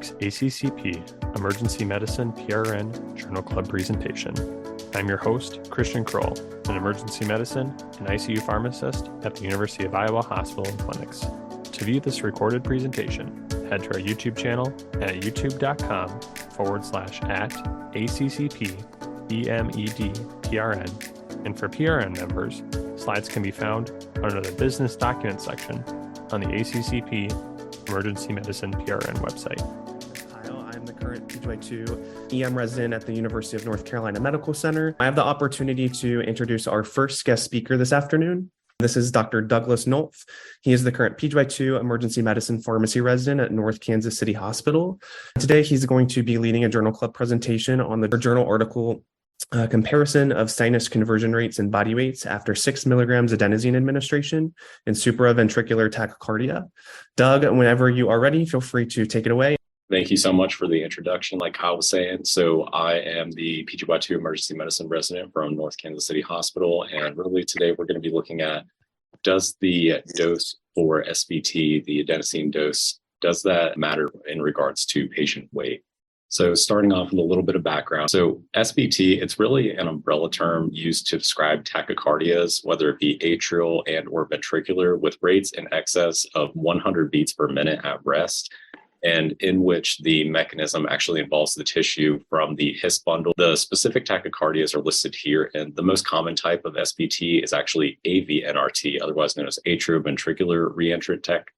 week's ACCP Emergency Medicine PRN Journal Club presentation. I'm your host, Christian Kroll, an emergency medicine and ICU pharmacist at the University of Iowa Hospital and Clinics. To view this recorded presentation, head to our YouTube channel at youtube.com/ACCP-EMED-PRN. And for PRN members, slides can be found under the Business Documents section on the ACCP Emergency Medicine PRN website. I'm the current PGY2 EM resident at the University of North Carolina Medical Center. I have the opportunity to introduce our first guest speaker this afternoon. This is Dr. Douglas Nulph. He is the current PGY2 Emergency Medicine Pharmacy resident at North Kansas City Hospital. Today, he's going to be leading a journal club presentation on the journal article comparison of sinus conversion rates and body weights after 6 milligrams adenosine administration in supraventricular tachycardia. Doug, whenever you are ready, feel free to take it away. Thank you so much for the introduction. Like Kyle was saying, so I am the PGY2 Emergency Medicine resident from North Kansas City Hospital. And really today we're going to be looking at, does the dose for SVT, the adenosine dose, does that matter in regards to patient weight? So starting off with a little bit of background. So SVT, it's really an umbrella term used to describe tachycardias, whether it be atrial and or ventricular, with rates in excess of 100 beats per minute at rest, and in which the mechanism actually involves the tissue from the His bundle. The specific tachycardias are listed here, and the most common type of SVT is actually AVNRT, otherwise known as atrioventricular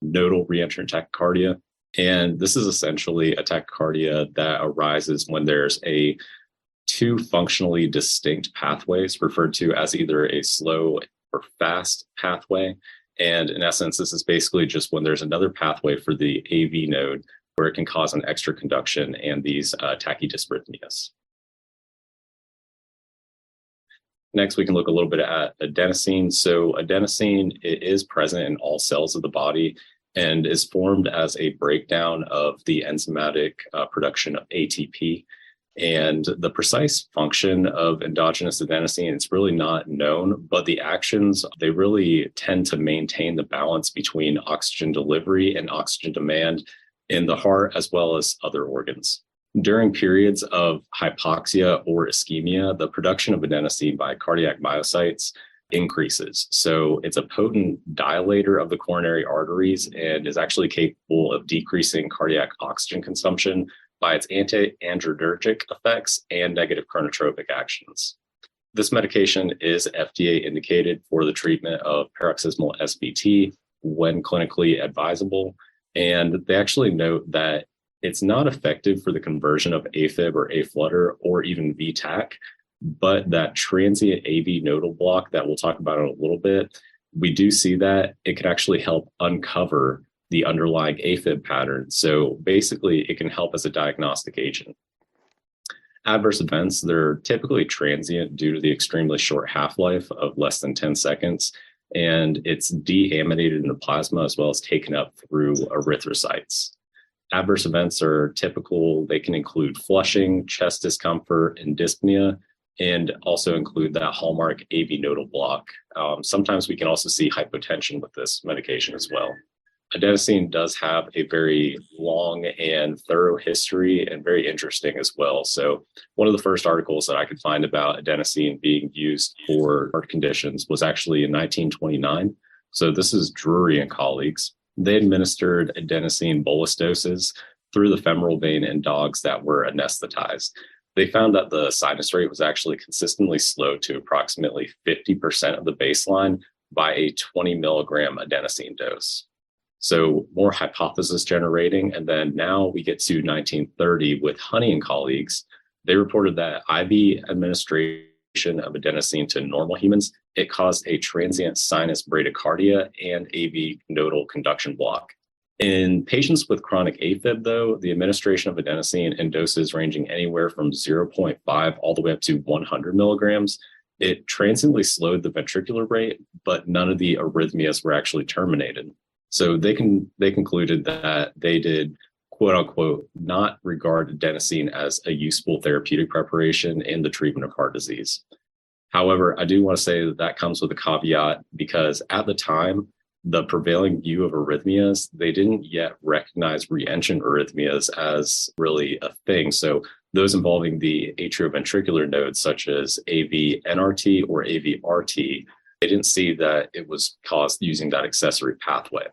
nodal reentrant tachycardia. And this is essentially a tachycardia that arises when there's two functionally distinct pathways referred to as either a slow or fast pathway. And in essence, this is basically just when there's another pathway for the AV node where it can cause an extra conduction and these tachydysrhythmias. Next, we can look a little bit at adenosine. So adenosine, it is present in all cells of the body and is formed as a breakdown of the enzymatic production of ATP. And the precise function of endogenous adenosine, it's really not known, but the actions, they really tend to maintain the balance between oxygen delivery and oxygen demand in the heart as well as other organs. During periods of hypoxia or ischemia, the production of adenosine by cardiac myocytes increases. So it's a potent dilator of the coronary arteries and is actually capable of decreasing cardiac oxygen consumption by its anti-angiogenic effects and negative chronotropic actions. This medication is FDA indicated for the treatment of paroxysmal SVT when clinically advisable. And they actually note that it's not effective for the conversion of AFib or A-flutter or even VTAC, but that transient AV nodal block that we'll talk about in a little bit, we do see that it can actually help uncover the underlying AFib pattern. So basically, it can help as a diagnostic agent. Adverse events, they're typically transient due to the extremely short half-life of less than 10 seconds, and it's deaminated in the plasma as well as taken up through erythrocytes. Adverse events are typical. They can include flushing, chest discomfort, and dyspnea, and also include that hallmark AV nodal block. Sometimes we can also see hypotension with this medication as well. Adenosine does have a very long and thorough history and very interesting as well. So one of the first articles that I could find about adenosine being used for heart conditions was actually in 1929. So this is Drury and colleagues. They administered adenosine bolus doses through the femoral vein in dogs that were anesthetized. They found that the sinus rate was actually consistently slowed to approximately 50% of the baseline by a 20 milligram adenosine dose. So more hypothesis generating. And then now we get to 1930 with Honey and colleagues. They reported that IV administration of adenosine to normal humans, it caused a transient sinus bradycardia and AV nodal conduction block. In patients with chronic AFib, though, the administration of adenosine in doses ranging anywhere from 0.5 all the way up to 100 milligrams, it transiently slowed the ventricular rate, but none of the arrhythmias were actually terminated. So they concluded that they did, quote unquote, not regard adenosine as a useful therapeutic preparation in the treatment of heart disease. However, I do want to say that comes with a caveat because at the time, the prevailing view of arrhythmias, they didn't yet recognize reentrant arrhythmias as really a thing. So those involving the atrioventricular nodes, such as AV-NRT or AV-RT, they didn't see that it was caused using that accessory pathway.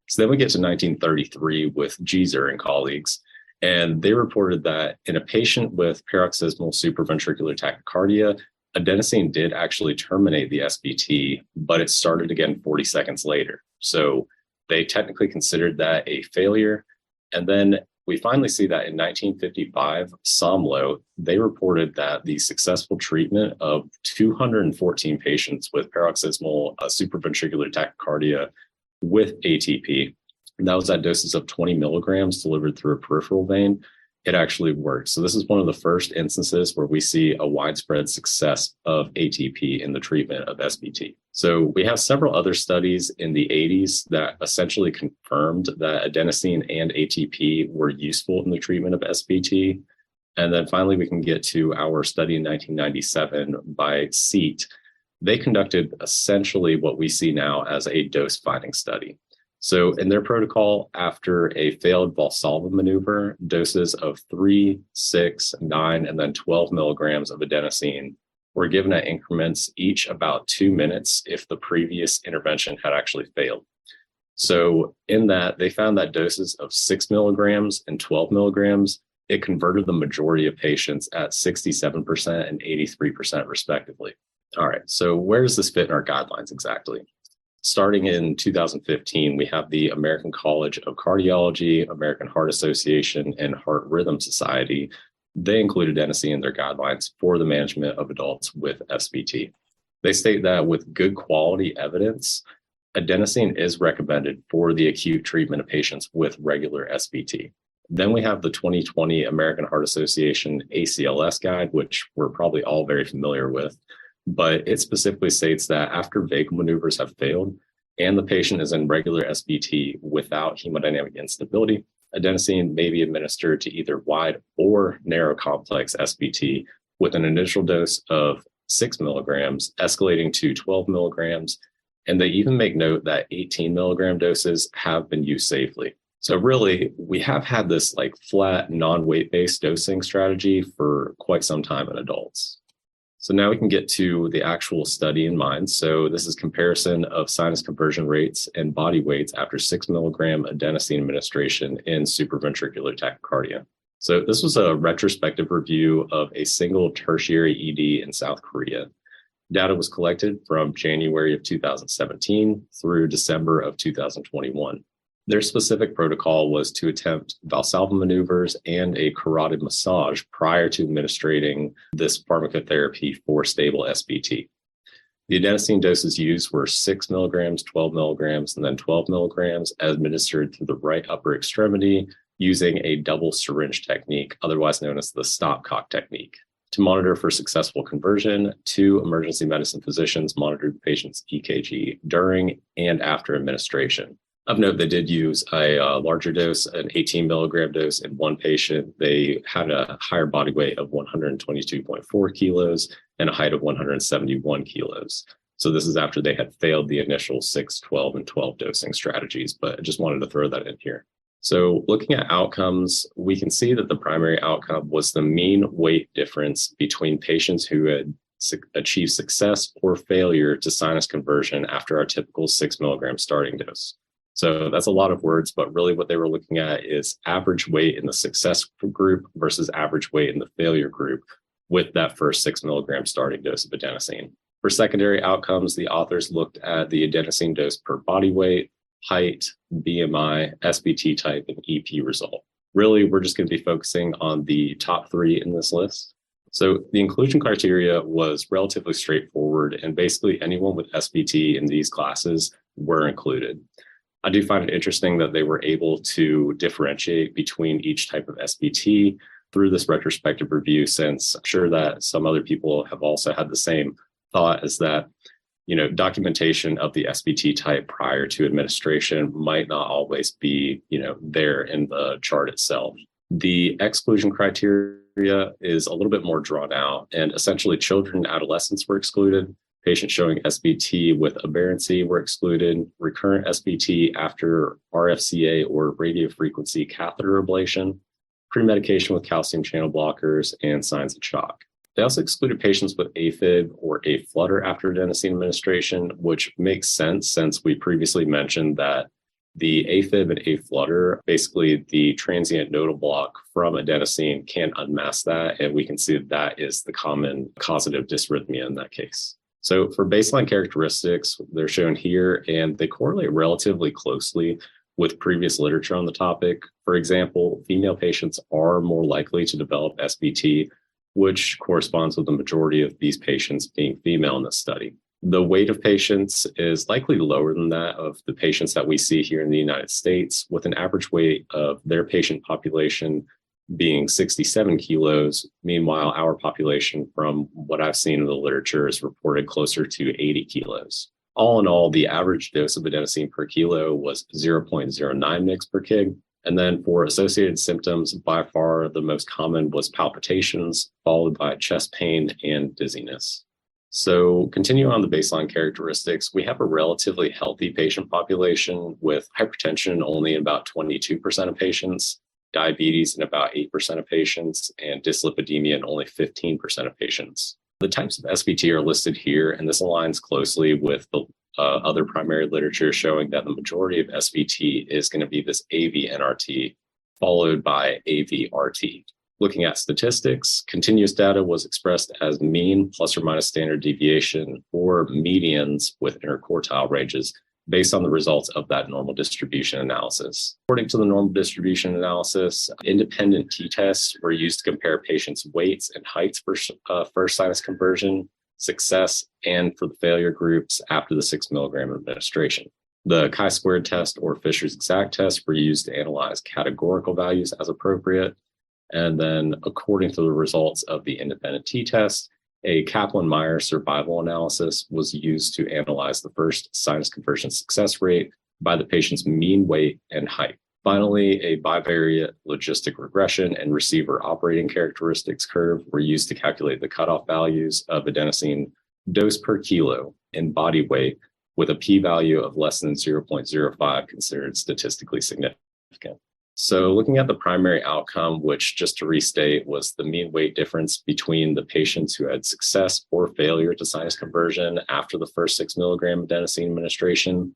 So then we get to 1933 with Gieser and colleagues, and they reported that in a patient with paroxysmal supraventricular tachycardia, adenosine did actually terminate the SVT, but it started again 40 seconds later. So they technically considered that a failure. And then we finally see that in 1955, Somlo, they reported that the successful treatment of 214 patients with paroxysmal supraventricular tachycardia with ATP, and that was at doses of 20 milligrams delivered through a peripheral vein, it actually worked. So this is one of the first instances where we see a widespread success of ATP in the treatment of SVT. So we have several other studies in the 80s that essentially confirmed that adenosine and ATP were useful in the treatment of SVT. And then finally, we can get to our study in 1997 by SEAT. They conducted essentially what we see now as a dose-finding study. So in their protocol, after a failed Valsalva maneuver, doses of 3, 6, 9, and then 12 milligrams of adenosine were given at increments each about 2 minutes if the previous intervention had actually failed. So in that, they found that doses of 6 milligrams and 12 milligrams, it converted the majority of patients at 67% and 83% respectively. All right, so where does this fit in our guidelines exactly? Starting in 2015, we have the American College of Cardiology, American Heart Association, and Heart Rhythm Society. They included adenosine in their guidelines for the management of adults with SVT. They state that with good quality evidence, adenosine is recommended for the acute treatment of patients with regular SVT. Then we have the 2020 American Heart Association ACLS guide, which we're probably all very familiar with. But it specifically states that after vagal maneuvers have failed and the patient is in regular SVT without hemodynamic instability, adenosine may be administered to either wide or narrow complex SVT with an initial dose of 6 milligrams, escalating to 12 milligrams. And they even make note that 18 milligram doses have been used safely. So really, we have had this like flat, non-weight-based dosing strategy for quite some time in adults. So now we can get to the actual study in mind. So this is comparison of sinus conversion rates and body weights after 6 milligram adenosine administration in supraventricular tachycardia. So this was a retrospective review of a single tertiary ED in South Korea. Data was collected from January of 2017 through December of 2021. Their specific protocol was to attempt Valsalva maneuvers and a carotid massage prior to administering this pharmacotherapy for stable SVT. The adenosine doses used were 6 milligrams, 12 milligrams, and then 12 milligrams administered through the right upper extremity using a double syringe technique, otherwise known as the stopcock technique. To monitor for successful conversion, 2 emergency medicine physicians monitored the patient's EKG during and after administration. Of note, they did use a larger dose, an 18 milligram dose in one patient. They had a higher body weight of 122.4 kilos and a height of 171 kilos. So this is after they had failed the initial 6, 12, and 12 dosing strategies, but I just wanted to throw that in here. So looking at outcomes, we can see that the primary outcome was the mean weight difference between patients who had achieved success or failure to sinus conversion after our typical 6 milligram starting dose. So that's a lot of words, but really what they were looking at is average weight in the success group versus average weight in the failure group with that first 6 milligram starting dose of adenosine. For secondary outcomes, the authors looked at the adenosine dose per body weight, height, BMI, SVT type, and EP result. Really, we're just going to be focusing on the top 3 in this list. So the inclusion criteria was relatively straightforward, and basically anyone with SVT in these classes were included. I do find it interesting that they were able to differentiate between each type of SVT through this retrospective review, since I'm sure that some other people have also had the same thought, is that, documentation of the SVT type prior to administration might not always be, there in the chart itself. The exclusion criteria is a little bit more drawn out, and essentially children and adolescents were excluded. Patients showing SVT with aberrancy were excluded. Recurrent SVT after RFCA or radiofrequency catheter ablation, pre-medication with calcium channel blockers, and signs of shock. They also excluded patients with AFib or aflutter after adenosine administration, which makes sense since we previously mentioned that the AFib and aflutter, basically the transient nodal block from adenosine, can unmask that, and we can see that is the common causative dysrhythmia in that case. So for baseline characteristics, they're shown here, and they correlate relatively closely with previous literature on the topic. For example, female patients are more likely to develop SVT, which corresponds with the majority of these patients being female in this study. The weight of patients is likely lower than that of the patients that we see here in the United States, with an average weight of their patient population being 67 kilos. Meanwhile, our population, from what I've seen in the literature, is reported closer to 80 kilos. All in all, the average dose of adenosine per kilo was 0.09 mg per kg. And then for associated symptoms, by far the most common was palpitations, followed by chest pain and dizziness. So continuing on the baseline characteristics, we have a relatively healthy patient population with hypertension only in about 22% of patients, diabetes in about 8% of patients, and dyslipidemia in only 15% of patients. The types of SVT are listed here, and this aligns closely with the other primary literature showing that the majority of SVT is going to be this AV-NRT followed by AV-RT. Looking at statistics, continuous data was expressed as mean plus or minus standard deviation or medians with interquartile ranges based on the results of that normal distribution analysis. According to the normal distribution analysis, independent t-tests were used to compare patients' weights and heights for first sinus conversion success and for the failure groups after the 6 milligram administration. The chi-squared test or Fisher's exact test were used to analyze categorical values as appropriate. And then according to the results of the independent t-test, a Kaplan-Meier survival analysis was used to analyze the first sinus conversion success rate by the patient's mean weight and height. Finally, a bivariate logistic regression and receiver operating characteristics curve were used to calculate the cutoff values of adenosine dose per kilo in body weight, with a p-value of less than 0.05 considered statistically significant. So looking at the primary outcome, which just to restate was the mean weight difference between the patients who had success or failure to sinus conversion after the first 6 milligram adenosine administration,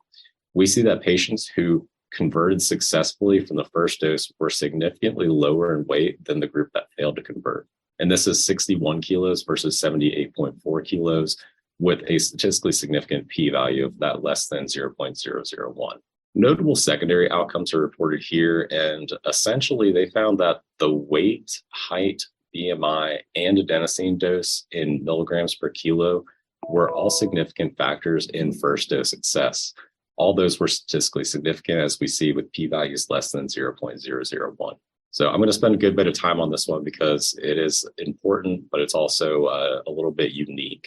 we see that patients who converted successfully from the first dose were significantly lower in weight than the group that failed to convert. And this is 61 kilos versus 78.4 kilos with a statistically significant p-value of that less than 0.001. Notable secondary outcomes are reported here, and essentially they found that the weight, height, BMI, and adenosine dose in milligrams per kilo were all significant factors in first dose success. All those were statistically significant, as we see with p-values less than 0.001. So I'm going to spend a good bit of time on this one because it is important, but it's also a little bit unique.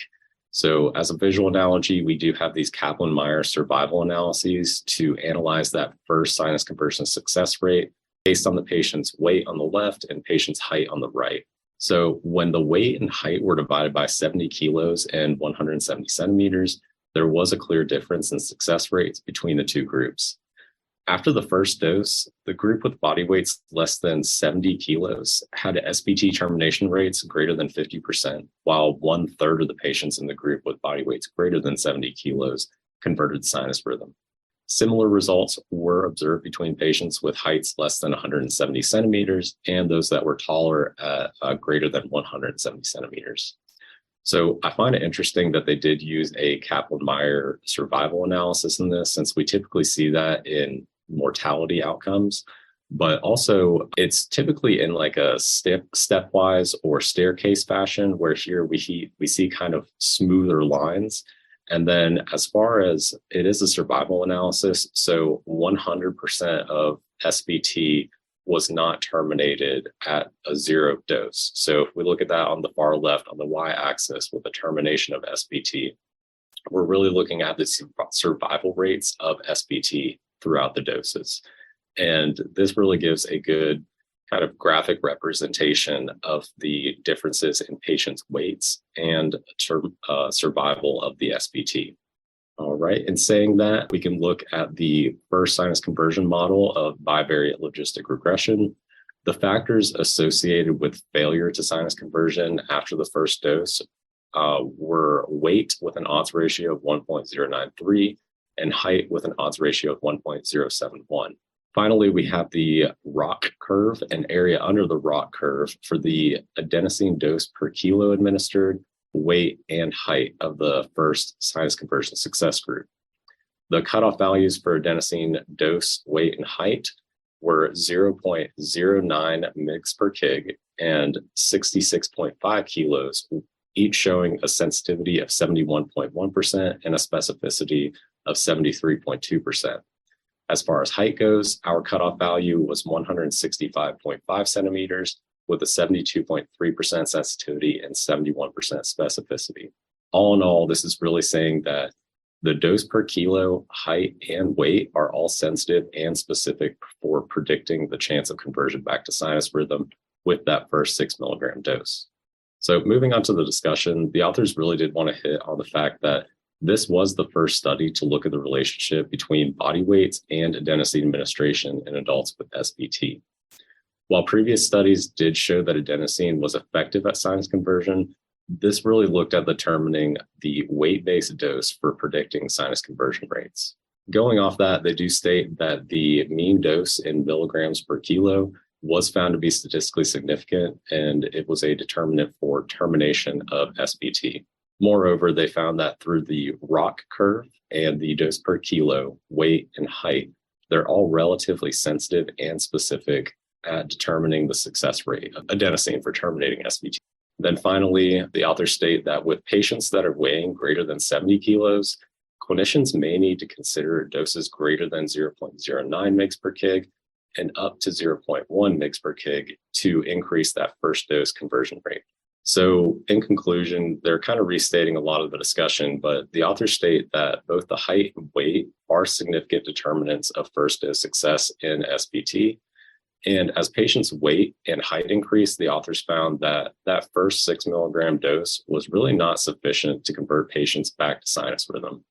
So as a visual analogy, we do have these Kaplan-Meier survival analyses to analyze that first sinus conversion success rate based on the patient's weight on the left and patient's height on the right. So when the weight and height were divided by 70 kilos and 170 centimeters, there was a clear difference in success rates between the two groups. After the first dose, the group with body weights less than 70 kilos had SVT termination rates greater than 50%, while 1/3 of the patients in the group with body weights greater than 70 kilos converted sinus rhythm. Similar results were observed between patients with heights less than 170 centimeters and those that were taller at greater than 170 centimeters. So I find it interesting that they did use a Kaplan-Meier survival analysis in this, since we typically see that in mortality outcomes, but also it's typically in like a stepwise or staircase fashion, where here we see kind of smoother lines. And then as far as it is a survival analysis, so 100% of SVT was not terminated at a zero dose. So if we look at that on the far left on the y-axis with the termination of SVT, we're really looking at the survival rates of SVT throughout the doses. And this really gives a good kind of graphic representation of the differences in patients' weights and survival of the SVT. All right, in saying that, we can look at the first sinus conversion model of bivariate logistic regression. The factors associated with failure to sinus conversion after the first dose were weight with an odds ratio of 1.093 and height with an odds ratio of 1.071. Finally, we have the ROC curve and area under the ROC curve for the adenosine dose per kilo administered, weight, and height of the first sinus conversion success group. The cutoff values for adenosine dose, weight, and height were 0.09 mg per kg and 66.5 kilos, each showing a sensitivity of 71.1% and a specificity of 73.2%. As far as height goes, our cutoff value was 165.5 centimeters with a 72.3% sensitivity and 71% specificity. All in all, this is really saying that the dose per kilo, height, and weight are all sensitive and specific for predicting the chance of conversion back to sinus rhythm with that first 6 milligram dose. So moving on to the discussion, the authors really did want to hit on the fact that this was the first study to look at the relationship between body weights and adenosine administration in adults with SVT. While previous studies did show that adenosine was effective at sinus conversion, this really looked at determining the weight-based dose for predicting sinus conversion rates. Going off that, they do state that the mean dose in milligrams per kilo was found to be statistically significant, and it was a determinant for termination of SVT. Moreover, they found that through the ROC curve and the dose per kilo, weight, and height, they're all relatively sensitive and specific at determining the success rate of adenosine for terminating SVT. Then finally, the authors state that with patients that are weighing greater than 70 kilos, clinicians may need to consider doses greater than 0.09 mg per kg and up to 0.1 mg per kg to increase that first dose conversion rate. So in conclusion, they're kind of restating a lot of the discussion, but the authors state that both the height and weight are significant determinants of first dose success in SVT. And as patients' weight and height increased, the authors found that that first 6 milligram dose was really not sufficient to convert patients back to sinus rhythm.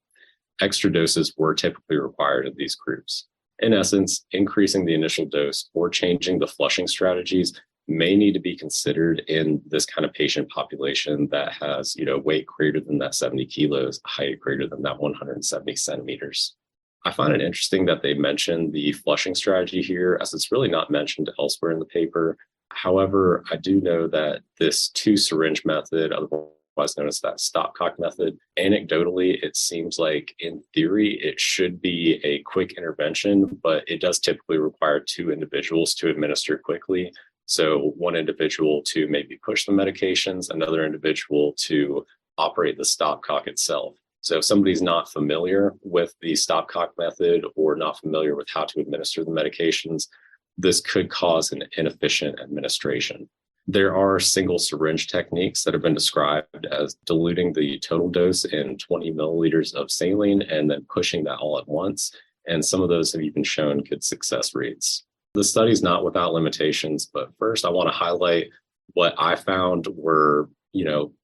Extra doses were typically required in these groups. In essence, increasing the initial dose or changing the flushing strategies may need to be considered in this kind of patient population that has, weight greater than that 70 kilos, height greater than that 170 centimeters. I find it interesting that they mention the flushing strategy here, as it's really not mentioned elsewhere in the paper. However, I do know that this 2-syringe method, otherwise known as that stopcock method, anecdotally, it seems like in theory, it should be a quick intervention, but it does typically require 2 individuals to administer quickly. So one individual to maybe push the medications, another individual to operate the stopcock itself. So if somebody's not familiar with the stopcock method or not familiar with how to administer the medications, this could cause an inefficient administration. There are single syringe techniques that have been described as diluting the total dose in 20 milliliters of saline and then pushing that all at once. And some of those have even shown good success rates. The study is not without limitations, but first I want to highlight what I found were,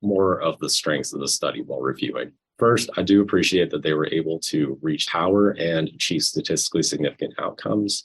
more of the strengths of the study while reviewing. First, I do appreciate that they were able to reach power and achieve statistically significant outcomes.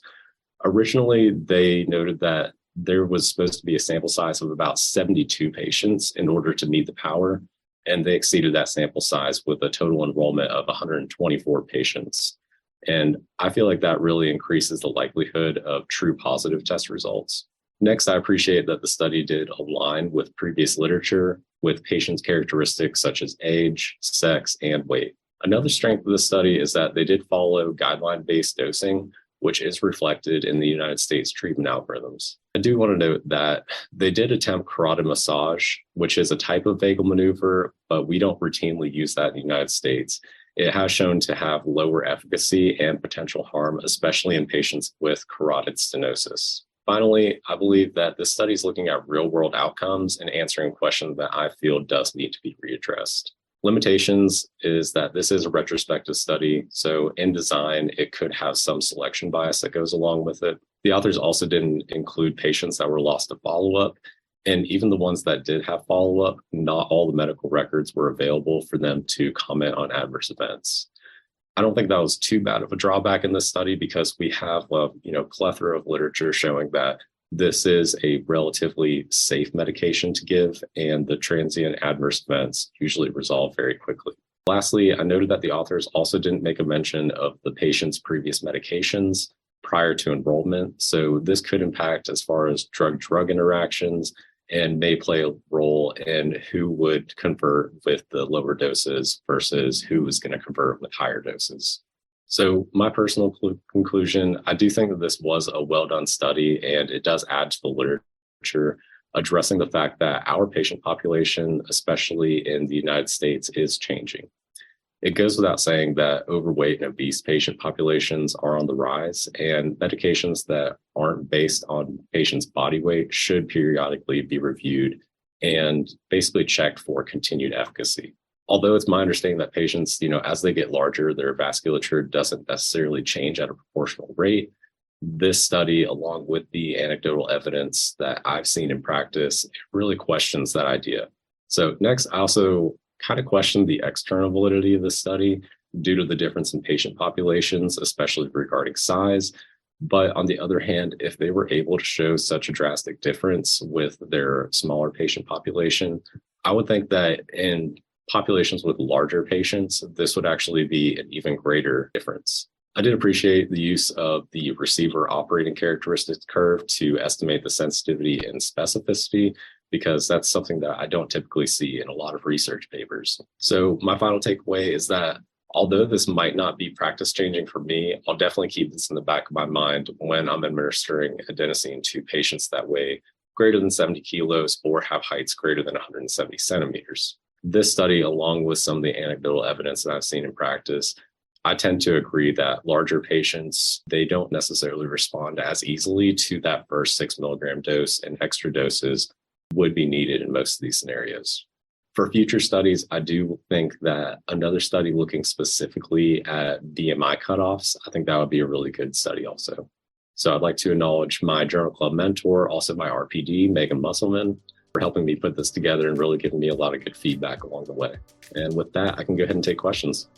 Originally, they noted that there was supposed to be a sample size of about 72 patients in order to meet the power, and they exceeded that sample size with a total enrollment of 124 patients. And I feel like that really increases the likelihood of true positive test results. Next, I appreciate that the study did align with previous literature with patients' characteristics such as age, sex, and weight. Another strength of the study is that they did follow guideline-based dosing, which is reflected in the United States treatment algorithms. I do want to note that they did attempt carotid massage, which is a type of vagal maneuver, but we don't routinely use that in the United States. It has shown to have lower efficacy and potential harm, especially in patients with carotid stenosis. Finally, I believe that this study is looking at real-world outcomes and answering questions that I feel does need to be readdressed. Limitations is that this is a retrospective study. So in design, it could have some selection bias that goes along with it. The authors also didn't include patients that were lost to follow-up. And even the ones that did have follow-up, not all the medical records were available for them to comment on adverse events. I don't think that was too bad of a drawback in this study because we have a plethora of literature showing that this is a relatively safe medication to give, and the transient adverse events usually resolve very quickly. Lastly, I noted that the authors also didn't make a mention of the patient's previous medications prior to enrollment. So this could impact as far as drug-drug interactions and may play a role in who would convert with the lower doses versus who is going to convert with higher doses. So my personal conclusion, I do think that this was a well-done study, and it does add to the literature addressing the fact that our patient population, especially in the United States, is changing. It goes without saying that overweight and obese patient populations are on the rise, and medications that aren't based on patients' body weight should periodically be reviewed and basically checked for continued efficacy. Although it's my understanding that patients, as they get larger, their vasculature doesn't necessarily change at a proportional rate. This study, along with the anecdotal evidence that I've seen in practice, really questions that idea. So next, I also kind of questioned the external validity of the study due to the difference in patient populations, especially regarding size. But on the other hand, if they were able to show such a drastic difference with their smaller patient population, I would think that in populations with larger patients, this would actually be an even greater difference. I did appreciate the use of the receiver operating characteristics curve to estimate the sensitivity and specificity, because that's something that I don't typically see in a lot of research papers. So my final takeaway is that although this might not be practice changing for me, I'll definitely keep this in the back of my mind when I'm administering adenosine to patients that weigh greater than 70 kilos or have heights greater than 170 centimeters. This study, along with some of the anecdotal evidence that I've seen in practice, I tend to agree that larger patients, they don't necessarily respond as easily to that first 6 milligram dose, and extra doses would be needed in most of these scenarios. For future studies, I do think that another study looking specifically at BMI cutoffs, I think that would be a really good study also. So I'd like to acknowledge my journal club mentor, also my RPD, Megan Musselman, for helping me put this together and really giving me a lot of good feedback along the way. And with that, I can go ahead and take questions.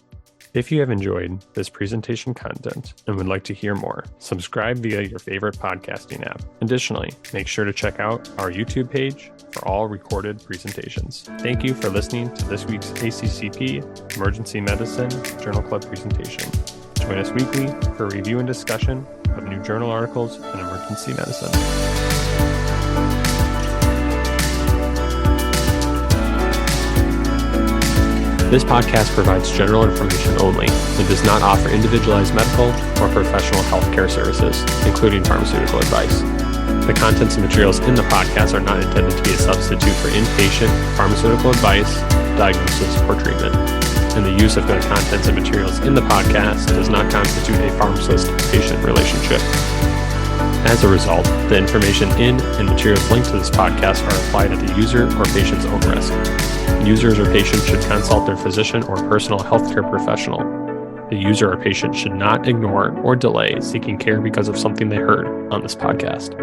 If you have enjoyed this presentation content and would like to hear more, subscribe via your favorite podcasting app. Additionally, make sure to check out our YouTube page for all recorded presentations. Thank you for listening to this week's ACCP Emergency Medicine Journal Club presentation. Join us weekly for a review and discussion of new journal articles in emergency medicine. This podcast provides general information only and does not offer individualized medical or professional healthcare services, including pharmaceutical advice. The contents and materials in the podcast are not intended to be a substitute for inpatient pharmaceutical advice, diagnosis, or treatment. And the use of the contents and materials in the podcast does not constitute a pharmacist-patient relationship. As a result, the information in and materials linked to this podcast are applied at the user or patient's own risk. Users or patients should consult their physician or personal healthcare professional. The user or patient should not ignore or delay seeking care because of something they heard on this podcast.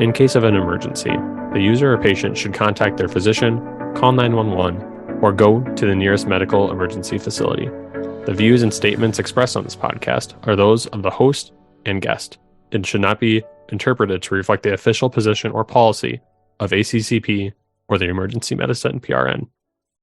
In case of an emergency, the user or patient should contact their physician, call 911, or go to the nearest medical emergency facility. The views and statements expressed on this podcast are those of the host and guest and should not be interpreted to reflect the official position or policy of ACCP or the Emergency Medicine PRN.